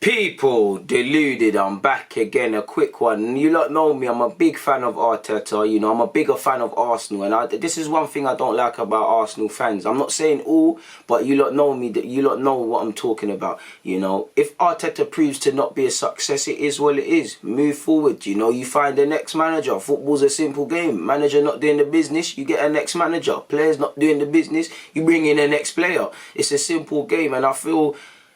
People, Deluded, I'm back again, a quick one. You lot know me, I'm a big fan of Arteta, you know, I'm a bigger fan of Arsenal, and this is one thing I don't like about Arsenal fans. I'm not saying all, but you lot know me, that you lot know what I'm talking about, you know. If Arteta proves to not be a success, it is what it is. Move forward, you know, you find the next manager. Football's a simple game. Manager not doing the business, you get a next manager. Players not doing the business, you bring in a next player. It's a simple game, and I feel,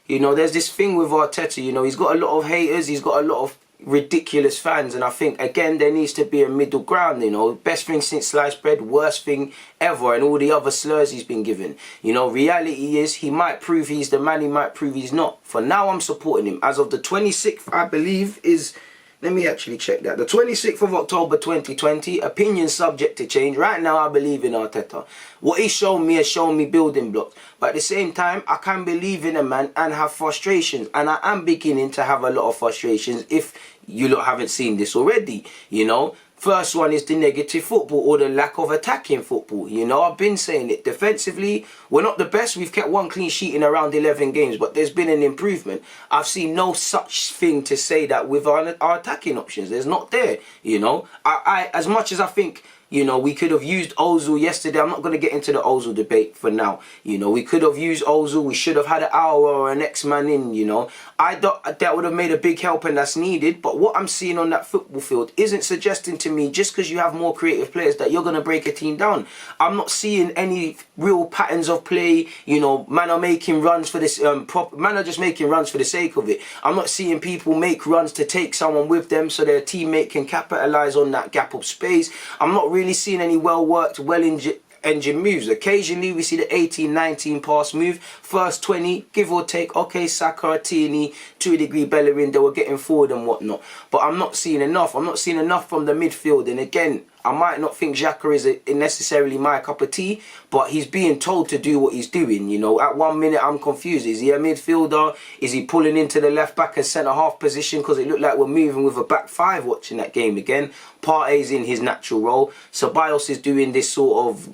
you know, there's this thing with Arteta, you know, he's got a lot of haters, he's got a lot of ridiculous fans, and I think, again, there needs to be a middle ground, you know. Best thing since sliced bread, worst thing ever, and all the other slurs he's been given. You know, reality is, he might prove he's the man, he might prove he's not. For now, I'm supporting him. As of the 26th, I believe, is... Let me actually check that. The 26th of October 2020, opinion subject to change. Right now, I believe in Arteta. What he's shown me has shown me building blocks. But at the same time, I can believe in a man and have frustrations. And I am beginning to have a lot of frustrations if you lot haven't seen this already, you know. First one is the negative football, or the lack of attacking football. You know, I've been saying it. Defensively, we're not the best. We've kept one clean sheet in around 11 games, but there's been an improvement. I've seen no such thing to say that with our attacking options. There's not there, you know. I as much as I think, you know, we could have used Ozil yesterday. I'm not going to get into the Ozil debate for now. You know, we could have used Ozil. We should have had an hour or an X-Man in, you know. That would have made a big help, and that's needed. But what I'm seeing on that football field isn't suggesting to me, just because you have more creative players, that you're going to break a team down. I'm not seeing any real patterns of play. You know, man are making runs for this, man are just making runs for the sake of it. I'm not seeing people make runs to take someone with them so their teammate can capitalise on that gap of space. I'm not really seeing any well-worked, well-engined moves. Occasionally, we see the 18-19 pass move. First 20, give or take, okay, Saka, Tierney, to a degree, Bellerin, they were getting forward and whatnot. But I'm not seeing enough. I'm not seeing enough from the midfield. And again, I might not think Xhaka is necessarily my cup of tea, but he's being told to do what he's doing, you know. At 1 minute, I'm confused. Is he a midfielder? Is he pulling into the left-back and centre-half position? Because it looked like we're moving with a back five watching that game again. Partey's in his natural role. Ceballos is doing this sort of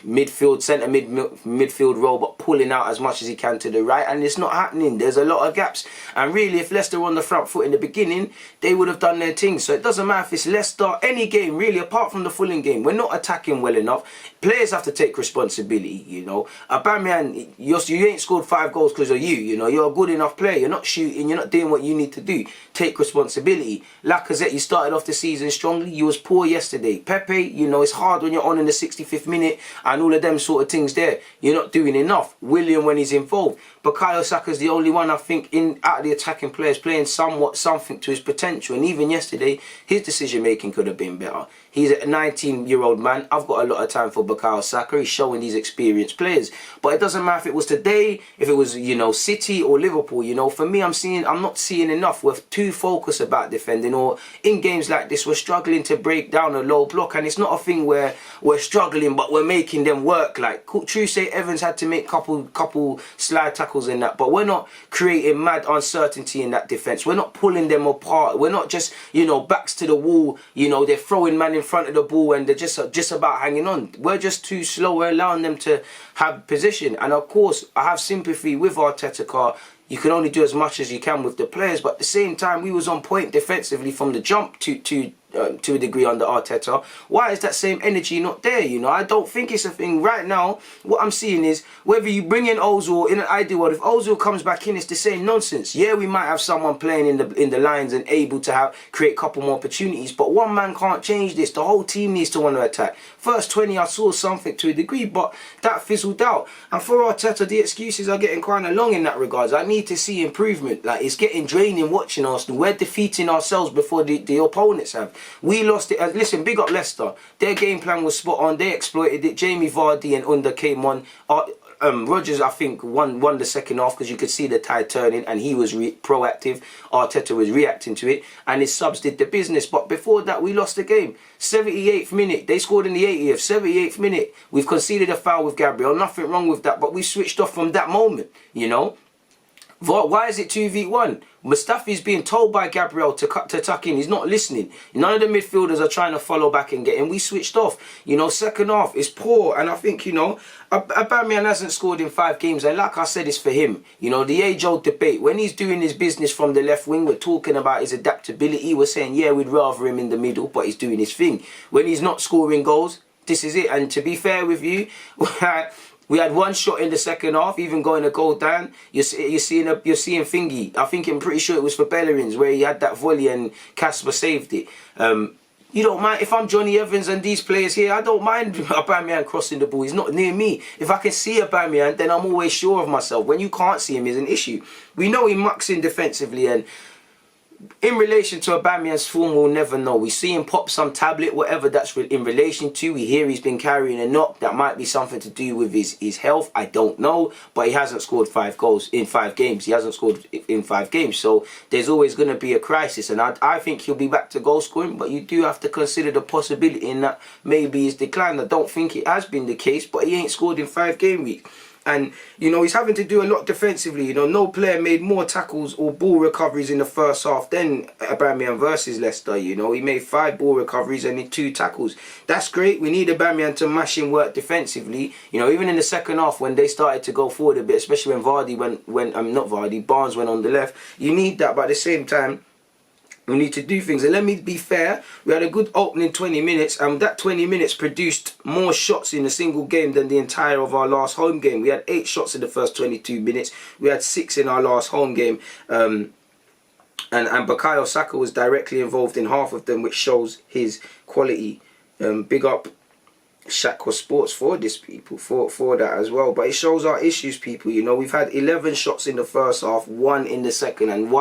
midfield, midfield role, but pulling out as much as he can to the right, and it's not happening. There's a lot of gaps. And really, if Leicester were on the front foot in the beginning, they would have done their thing. So it doesn't matter if it's Leicester, any game, really, apart from the Fulham game, we're not attacking well enough. Players have to take responsibility, you know. Aubameyang, you ain't scored 5 goals because of you, you know. You're a good enough player. You're not shooting. You're not doing what you need to do. Take responsibility. Lacazette, you started off the season strongly. You was poor yesterday. Pepe, you know, it's hard when you're on in the 65th minute and all of them sort of things there. You're not doing enough. William, when he's involved. Bukayo Saka's the only one, I think, out of the attacking players playing something to his potential. And even yesterday, his decision-making could have been better. He's a 19-year-old man. I've got a lot of time for Bukayo Saka. He's showing these experienced players. But it doesn't matter if it was today, if it was, you know, City or Liverpool, you know. For me, I'm not seeing enough. We're too focused about defending, or in games like this, we're struggling to break down a low block. And it's not a thing where we're struggling, but we're making them work. Like, true say Evans had to make couple slide tackles in that, but we're not creating mad uncertainty in that defence. We're not pulling them apart. We're not just, you know, backs to the wall, you know, they're throwing man in front of the ball and they're just about hanging on. We're just too slow. We're allowing them to have position. And of course, I have sympathy with Arteta. You can only do as much as you can with the players, but at the same time, we was on point defensively from the jump to a degree under Arteta. Why is that same energy not there? You know, I don't think it's a thing. Right now, what I'm seeing is, whether you bring in Ozil, in an ideal world, if Ozil comes back in, it's the same nonsense. Yeah, we might have someone playing in the lines and able to create a couple more opportunities, but one man can't change this. The whole team needs to want to attack. First 20, I saw something to a degree, but that fizzled out. And for Arteta, the excuses are getting kind of long in that regards. I need to see improvement. Like, it's getting draining watching Arsenal. We're defeating ourselves before the opponents have. We lost it. Listen, big up Leicester. Their game plan was spot on. They exploited it. Jamie Vardy and Under came on. Rodgers, I think, won the second half because you could see the tide turning and he was proactive. Arteta was reacting to it and his subs did the business. But before that, we lost the game. 78th minute. They scored in the 80th. 78th minute. We've conceded a foul with Gabriel. Nothing wrong with that. But we switched off from that moment, you know. Why is it 2v1? Mustafi's being told by Gabriel to tuck in. He's not listening. None of the midfielders are trying to follow back and get in. We switched off. You know, second half is poor. And I think, you know, Aubameyang hasn't scored in 5 games. And like I said, it's for him. You know, the age-old debate. When he's doing his business from the left wing, we're talking about his adaptability. We're saying, yeah, we'd rather him in the middle, but he's doing his thing. When he's not scoring goals, this is it. And to be fair with you, we had 1 shot in the second half, even going a goal down. You're seeing thingy. I'm pretty sure it was for Bellerin's where he had that volley and Casper saved it. You don't mind if I'm Johnny Evans and these players here. I don't mind Aubameyang crossing the ball. He's not near me. If I can see Aubameyang, then I'm always sure of myself. When you can't see him is an issue. We know he mucks in defensively, and in relation to Aubameyang's form, we'll never know. We see him pop some tablet, whatever that's in relation to. We hear he's been carrying a knock. That might be something to do with his health. I don't know. But he hasn't scored 5 goals in 5 games. He hasn't scored in 5 games. So there's always going to be a crisis. And I think he'll be back to goal scoring. But you do have to consider the possibility in that maybe he's declined. I don't think it has been the case. But he ain't scored in 5 game weeks. And, you know, he's having to do a lot defensively. You know, no player made more tackles or ball recoveries in the first half than Aubameyang versus Leicester. You know, he made 5 ball recoveries and 2 tackles. That's great. We need Aubameyang to mash in work defensively. You know, even in the second half when they started to go forward a bit, especially when Barnes went on the left. You need that, but at the same time, we need to do things. And let me be fair, we had a good opening 20 minutes, and that 20 minutes produced more shots in a single game than the entire of our last home game. We had 8 shots in the first 22 minutes. We had 6 in our last home game. And Bukayo Saka was directly involved in half of them, which shows his quality. Big up Shaqwa Sports for this, people, for that as well. But it shows our issues, people. You know, we've had 11 shots in the first half, 1 in the second, and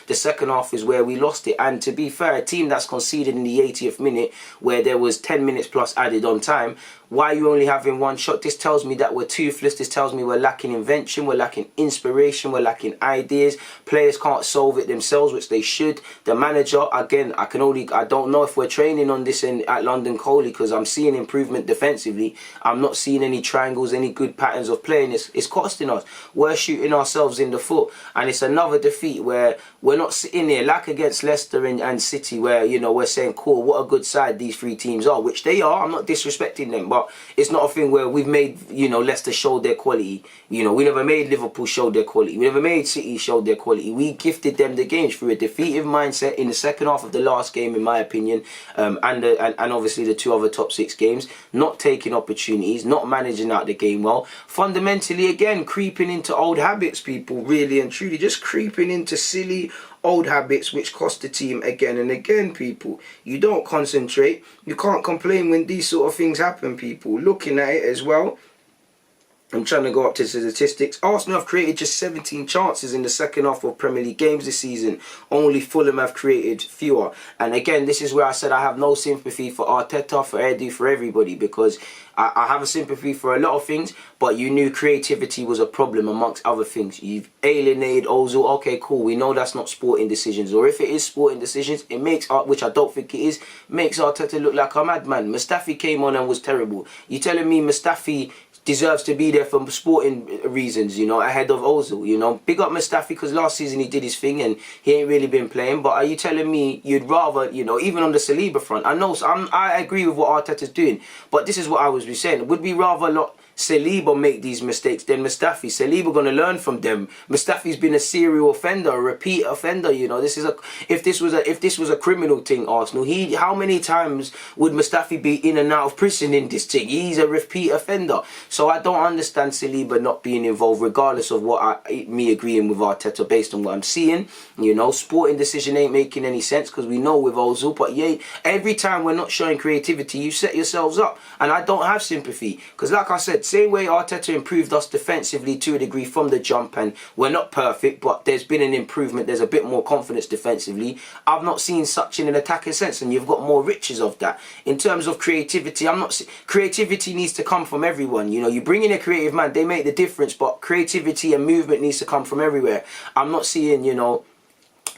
the second half is where we lost it. And to be fair, a team that's conceded in the 80th minute, where there was 10 minutes plus added on time, why are you only having 1 shot? This tells me that we're toothless. This tells me we're lacking invention, we're lacking inspiration, we're lacking ideas. Players can't solve it themselves, which they should. The manager, again, I don't know if we're training on this at London Coley, because I'm seeing improvement defensively. I'm not seeing any triangles, any good patterns of playing. It's costing us. We're shooting ourselves in the foot, and it's another defeat where we're not sitting there like against Leicester and City, where, you know, we're saying, cool, what a good side these 3 teams are, which they are. I'm not disrespecting them, but it's not a thing where we've made, you know, Leicester show their quality. You know, we never made Liverpool show their quality. We never made City show their quality. We gifted them the games through a defeative mindset in the second half of the last game, in my opinion, and obviously the 2 other top 6 games. Not taking opportunities, not managing out the game well. Fundamentally, again, creeping into old habits, people, really and truly. Just creeping into silly old habits which cost the team again and again, people. You don't concentrate. You can't complain when these sort of things happen, people. Looking at it as well, I'm trying to go up to the statistics. Arsenal have created just 17 chances in the second half of Premier League games this season. Only Fulham have created fewer. And again, this is where I said I have no sympathy for Arteta, for Edu, for everybody, because I have a sympathy for a lot of things, but you knew creativity was a problem amongst other things. You've alienated Ozil. Okay, cool. We know that's not sporting decisions. Or if it is sporting decisions, it makes, which I don't think it is, makes Arteta look like a madman. Mustafi came on and was terrible. You telling me Mustafi deserves to be there for sporting reasons, you know, ahead of Ozil, you know. Big up Mustafi, because last season he did his thing and he ain't really been playing. But are you telling me you'd rather, you know, even on the Saliba front, I agree with what Arteta's doing, but this is what I was saying. Would we rather Saliba make these mistakes than Mustafi? Saliba gonna learn from them. Mustafi's been a serial offender, a repeat offender. You know, if this was a criminal thing, Arsenal, how many times would Mustafi be in and out of prison in this thing? He's a repeat offender. So I don't understand Saliba not being involved, regardless of me agreeing with Arteta based on what I'm seeing. You know, sporting decision ain't making any sense, because we know with Ozil. But yeah, every time we're not showing creativity, you set yourselves up, and I don't have sympathy, because like I said, same way Arteta improved us defensively to a degree from the jump, and we're not perfect, but there's been an improvement. There's a bit more confidence defensively. I've not seen such in an attacking sense, and you've got more riches of that. In terms of creativity, creativity needs to come from everyone. You know, you bring in a creative man, they make the difference, but creativity and movement needs to come from everywhere. I'm not seeing, you know,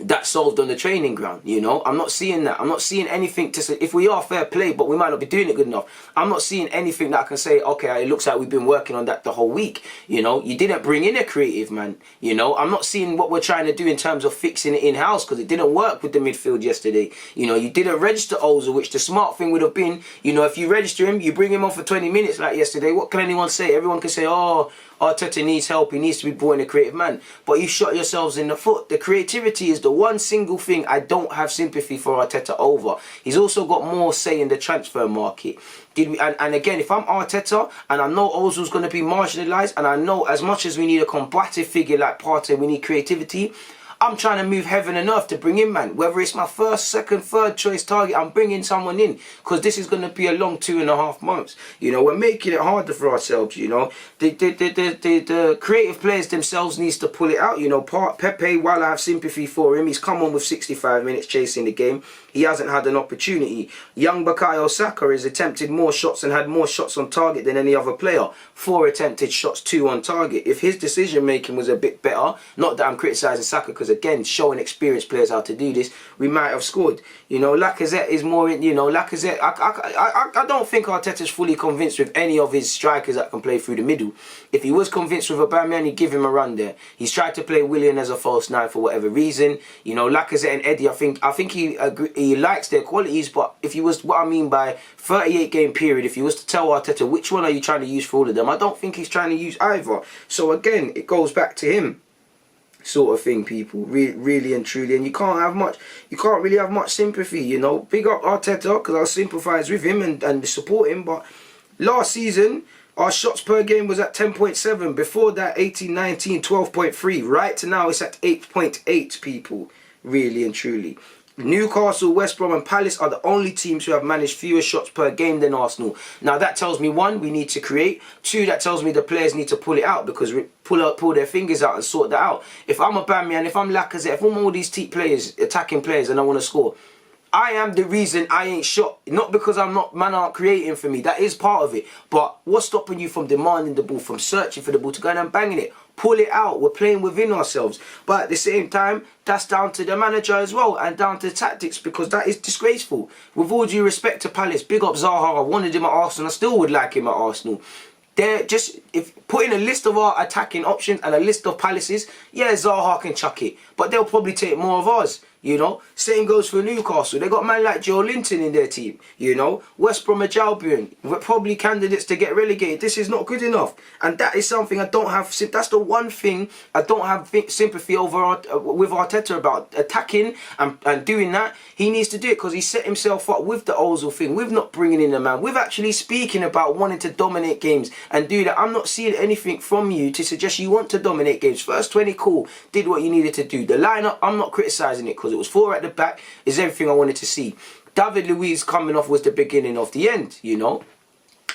that's solved on the training ground, you know. I'm not seeing that. I'm not seeing anything to say, if we are fair play, but we might not be doing it good enough. I'm not seeing anything that I can say, okay, it looks like we've been working on that the whole week, you know. You didn't bring in a creative, man, you know. I'm not seeing what we're trying to do in terms of fixing it in-house, because it didn't work with the midfield yesterday. You know, you didn't register Ozil, which the smart thing would have been, you know, if you register him, you bring him on for 20 minutes like yesterday, what can anyone say? Everyone can say, oh, Arteta needs help, he needs to be brought in a creative man. But you shot yourselves in the foot. The creativity is the one single thing I don't have sympathy for Arteta over. He's also got more say in the transfer market. And again, if I'm Arteta and I know Ozil's going to be marginalised, and I know as much as we need a combative figure like Partey, we need creativity, I'm trying to move heaven and earth to bring in, man. Whether it's my first, second, third choice target, I'm bringing someone in, because this is going to be a long 2.5 months. You know, we're making it harder for ourselves, you know. The creative players themselves needs to pull it out, you know. Pepe, while I have sympathy for him, he's come on with 65 minutes chasing the game. He hasn't had an opportunity. Young Bukayo Saka has attempted more shots and had more shots on target than any other player. 4 attempted shots, 2 on target. If his decision making was a bit better, not that I'm criticising Saka, because again, showing experienced players how to do this, we might have scored. You know, Lacazette is more, you know, Lacazette, I don't think Arteta's fully convinced with any of his strikers that can play through the middle. If he was convinced with Aubameyang, he'd give him a run there. He's tried to play Willian as a false nine for whatever reason. You know, Lacazette and Eddie, I think he likes their qualities, but if he was, what I mean by 38 game period, if he was to tell Arteta which one are you trying to use for all of them, I don't think he's trying to use either. So again, it goes back to him, sort of thing, people, really and truly. And you can't really have much sympathy, you know. Big up Arteta, because I sympathise with him and support him, but last season our shots per game was at 10.7. Before that, 18, 19, 12.3. Right to now, it's at 8.8, people, really and truly. Newcastle, West Brom and Palace are the only teams who have managed fewer shots per game than Arsenal. Now that tells me, 1, we need to create. 2, that tells me the players need to pull it out, because pull their fingers out and sort that out. If I'm Aubameyang, if I'm Lacazette, if I'm all these players, attacking players, and I want to score, I am the reason I ain't shot. Not because man aren't creating for me. That is part of it. But what's stopping you from demanding the ball, from searching for the ball, to going and banging it? Pull it out. We're playing within ourselves. But at the same time, that's down to the manager as well, and down to tactics, because that is disgraceful. With all due respect to Palace, big up Zaha. I wanted him at Arsenal. I still would like him at Arsenal. They're just, if putting a list of our attacking options and a list of Palaces, yeah, Zaha can chuck it, but they'll probably take more of ours. You know, same goes for Newcastle. They got man like Joe Linton in their team. You know, West Bromwich Albion, we're probably candidates to get relegated. This is not good enough, and that is something I don't have. That's the one thing I don't have sympathy over with Arteta about, attacking and doing that. He needs to do it, because he set himself up with the Ozil thing, with not bringing in a man, with actually speaking about wanting to dominate games and do that. I'm not seeing anything from you to suggest you want to dominate games. First 20, cool, did what you needed to do. The lineup, I'm not criticising it, because it was 4 at the back, is everything I wanted to see. David Luiz coming off was the beginning of the end, you know.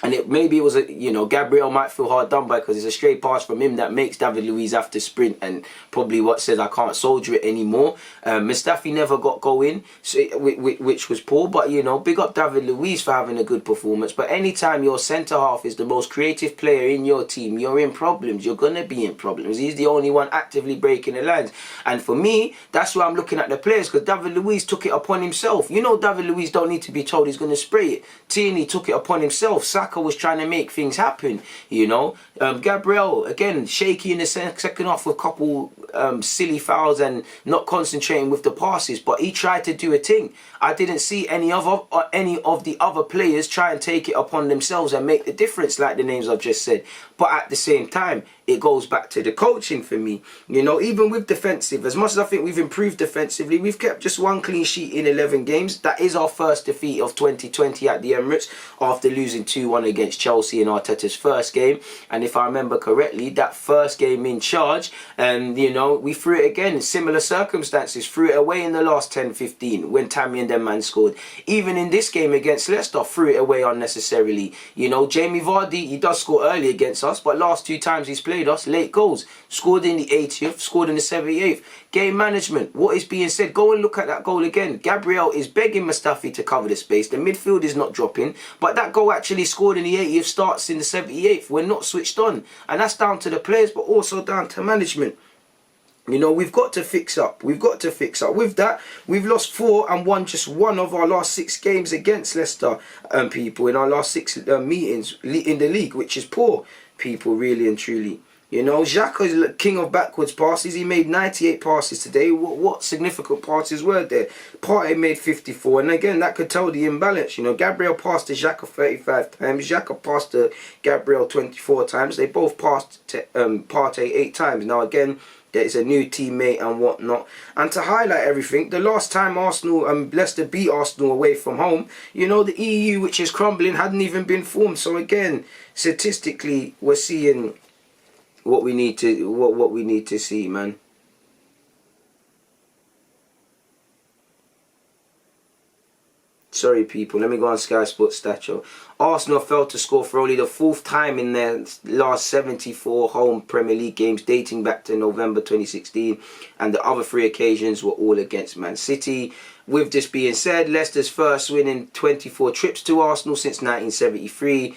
And maybe it was Gabriel might feel hard done by, because it's a straight pass from him that makes David Luiz have to sprint, and probably what says I can't soldier it anymore. Mustafi never got going, so, which was poor, but you know, big up David Luiz for having a good performance. But anytime your centre half is the most creative player in your team, you're in problems. You're gonna be in problems. He's the only one actively breaking the lines, and for me, that's why I'm looking at the players, because David Luiz took it upon himself. You know, David Luiz don't need to be told he's gonna spray it. Tierney took it upon himself. Saka was trying to make things happen, you know. Gabriel, again, shaky in the second half with a couple silly fouls and not concentrating with the passes, but he tried to do a thing. I didn't see any of the other players try and take it upon themselves and make the difference like the names I've just said. But at the same time, it goes back to the coaching for me. You know, even with defensive, as much as I think we've improved defensively, we've kept just 1 clean sheet in 11 games. That is our first defeat of 2020 at the Emirates, after losing 2-1 against Chelsea in Arteta's first game. And if I remember correctly, that first game in charge, and you know, we threw it again in similar circumstances, threw it away in the last 10-15 when Tammy and them man scored. Even in this game against Leicester, threw it away unnecessarily. You know, Jamie Vardy, he does score early against us, but last 2 times he's played us, late goals. Scored in the 80th, scored in the 78th. Game management, what is being said? Go and look at that goal again. Gabriel is begging Mustafi to cover the space. The midfield is not dropping, but that goal actually scored in the 80th starts in the 78th. We're not switched on, and that's down to the players, but also down to management. You know, we've got to fix up. We've got to fix up. With that, we've lost 4 and won just 1 of our last 6 games against Leicester people in our last 6 meetings in the league, which is poor, people, really and truly. You know, Xhaka is the king of backwards passes. He made 98 passes today. What significant passes were there? Partey made 54. And again, that could tell the imbalance. You know, Gabriel passed to Xhaka 35 times. Xhaka passed to Gabriel 24 times. They both passed to Partey 8 times. Now, again, there's a new teammate and whatnot. And to highlight everything, the last time Leicester beat Arsenal away from home, you know, the EU, which is crumbling, hadn't even been formed. So again, statistically, we're seeing what we need to see, man. Sorry, people. Let me go on Sky Sports Statue. Arsenal failed to score for only the 4th time in their last 74 home Premier League games, dating back to November 2016, and the other 3 occasions were all against Man City. With this being said, Leicester's first win in 24 trips to Arsenal since 1973.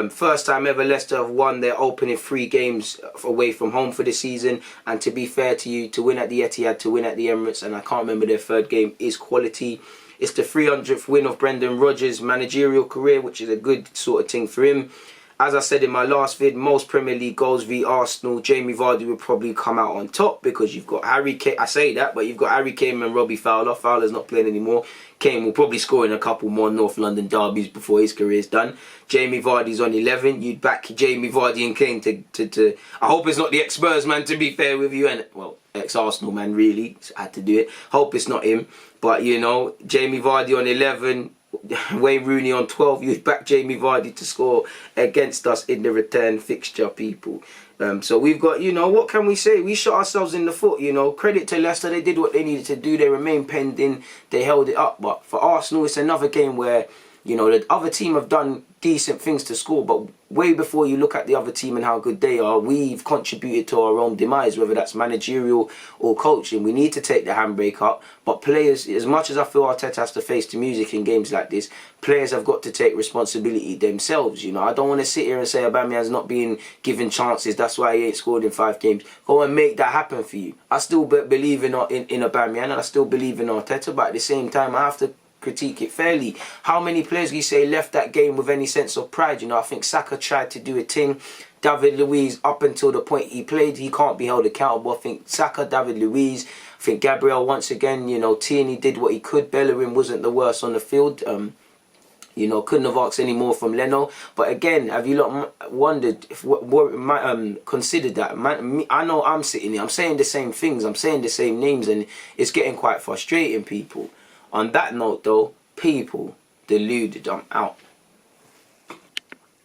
First time ever Leicester have won their opening 3 games away from home for the season. And to be fair to you, to win at the Etihad, to win at the Emirates, and I can't remember their 3rd game, is quality. It's the 300th win of Brendan Rodgers' managerial career, which is a good sort of thing for him. As I said in my last vid, most Premier League goals v Arsenal, Jamie Vardy would probably come out on top because you've got Harry Kane. I say that, but you've got Harry Kane and Robbie Fowler. Fowler's not playing anymore. Kane will probably score in a couple more North London derbies before his career is done. Jamie Vardy's on 11. You'd back Jamie Vardy and Kane to I hope it's not the ex-Spurs man, to be fair with you. And, well, ex-Arsenal man, really. Had to do it. Hope it's not him. But, you know, Jamie Vardy on 11. Wayne Rooney on 12. You'd back Jamie Vardy to score against us in the return fixture, people. So we've got, you know, what can we say? We shot ourselves in the foot, you know. Credit to Leicester, they did what they needed to do. They remained pending, they held it up. But for Arsenal, it's another game where, you know, the other team have done decent things to score, but way before you look at the other team and how good they are, we've contributed to our own demise, whether that's managerial or coaching. We need to take the handbrake up, but players, as much as I feel Arteta has to face the music in games like this, players have got to take responsibility themselves. You know, I don't want to sit here and say Aubameyang's not being given chances, that's why he ain't scored in 5 games. Go and make that happen for you. I still believe in Aubameyang, and I still believe in Arteta, but at the same time, I have to critique it fairly. How many players you say left that game with any sense of pride? You know, I think Saka tried to do a thing. David Luiz, up until the point he played, he can't be held accountable. I think Saka, David Luiz, I think Gabriel once again, you know, Tierney did what he could. Bellerin wasn't the worst on the field. You know, couldn't have asked any more from Leno. But again, have you lot wondered, considered that? I know I'm sitting here, I'm saying the same things, I'm saying the same names, and it's getting quite frustrating, people. On that note, though, people, deluded, I'm out.